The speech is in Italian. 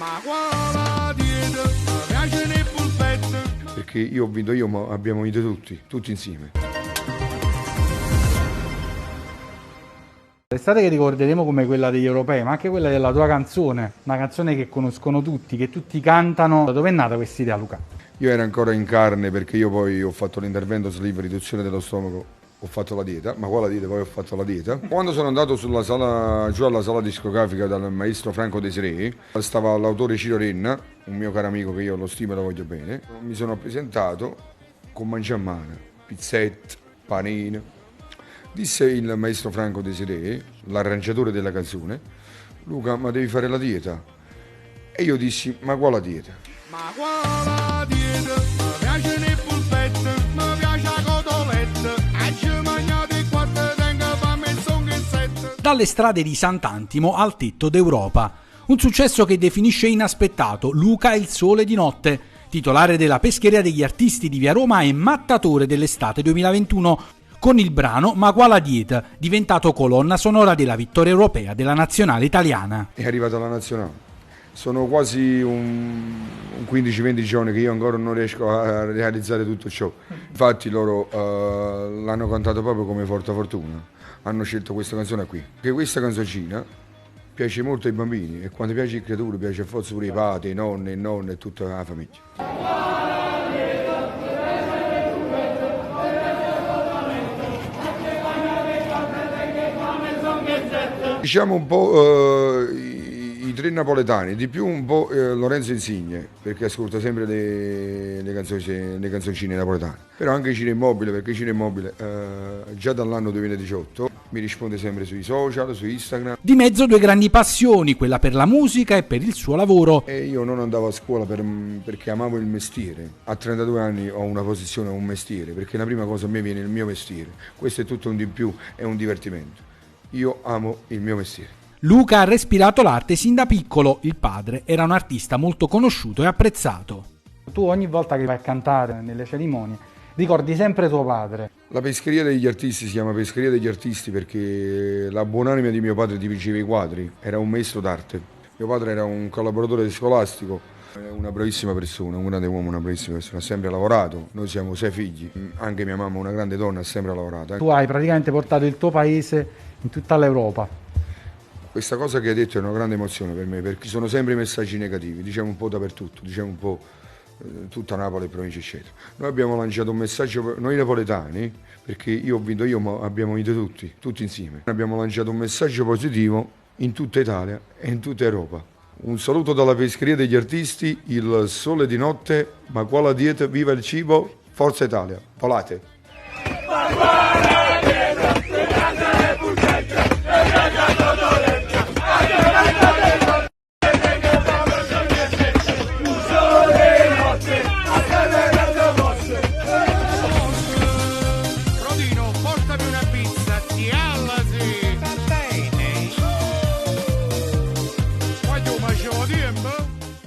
Ma quale dieta? Mi piace nel polpetto. Perché io ho vinto io, ma abbiamo vinto tutti insieme. L'estate che ricorderemo come quella degli europei, ma anche quella della tua canzone, una canzone che conoscono tutti, che tutti cantano. Da dove è nata questa idea, Luca? Io ero ancora in carne perché io poi ho fatto l'intervento sleeve, riduzione dello stomaco, ho fatto la dieta, ma quale dieta? Poi ho fatto la dieta. Quando sono andato giù alla sala discografica dal maestro Franco Desiré, stava l'autore Ciro Renna, un mio caro amico che io lo stimo e lo voglio bene. Mi sono presentato con mangiamana, pizzette, panino. Disse il maestro Franco Desiré, l'arrangiatore della canzone: Luca, ma devi fare la dieta. E io dissi: ma quale dieta? Ma quale dieta? Mi piace nel polpetto, mi piace la cotoletta. E ci mangiate quattro tengo fame e son che sette. Dalle strade di Sant'Antimo al tetto d'Europa. Un successo che definisce inaspettato Luca il Sole di Notte, titolare della Pescheria degli Artisti di Via Roma e mattatore dell'estate 2021, con il brano Ma quala dieta, diventato colonna sonora della vittoria europea della nazionale italiana. È arrivata la nazionale. Sono quasi un 15-20 giorni che io ancora non riesco a realizzare tutto ciò. Infatti loro l'hanno cantato proprio come Forza Fortuna. Hanno scelto questa canzone qui. Che questa canzoncina piace molto ai bambini e quando piace alle creature piace a forza pure ai padri, ai nonni, ai nonni e tutta la famiglia. Diciamo un po' i tre napoletani, di più un po' Lorenzo Insigne, perché ascolta sempre le canzoncine napoletane. Però anche Ciro Immobile, perché Ciro Immobile già dall'anno 2018 mi risponde sempre sui social, su Instagram. Di mezzo due grandi passioni, quella per la musica e per il suo lavoro. E io non andavo a scuola perché amavo il mestiere. A 32 anni ho una posizione, un mestiere, perché la prima cosa a me viene il mio mestiere. Questo è tutto un di più, è un divertimento. Io amo il mio mestiere. Luca ha respirato l'arte sin da piccolo, il padre era un artista molto conosciuto e apprezzato. Tu ogni volta che vai a cantare nelle cerimonie ricordi sempre tuo padre. La Pescheria degli Artisti si chiama Pescheria degli Artisti perché la buonanima di mio padre dipingeva i quadri, era un maestro d'arte. Mio padre era un collaboratore scolastico, una bravissima persona, un grande uomo, una bravissima persona, ha sempre lavorato, noi siamo 6 figli, anche mia mamma, una grande donna, ha sempre lavorato. Tu hai praticamente portato il tuo paese in tutta l'Europa. Questa cosa che hai detto è una grande emozione per me, perché sono sempre messaggi negativi, diciamo un po' dappertutto, diciamo un po' tutta Napoli e provincia eccetera. Noi abbiamo lanciato un messaggio, noi napoletani, perché io ho vinto io, ma abbiamo vinto tutti insieme. Abbiamo lanciato un messaggio positivo in tutta Italia e in tutta Europa. Un saluto dalla Pescheria degli Artisti, il Sole di Notte, ma quale dieta, viva il cibo, Forza Italia, volate!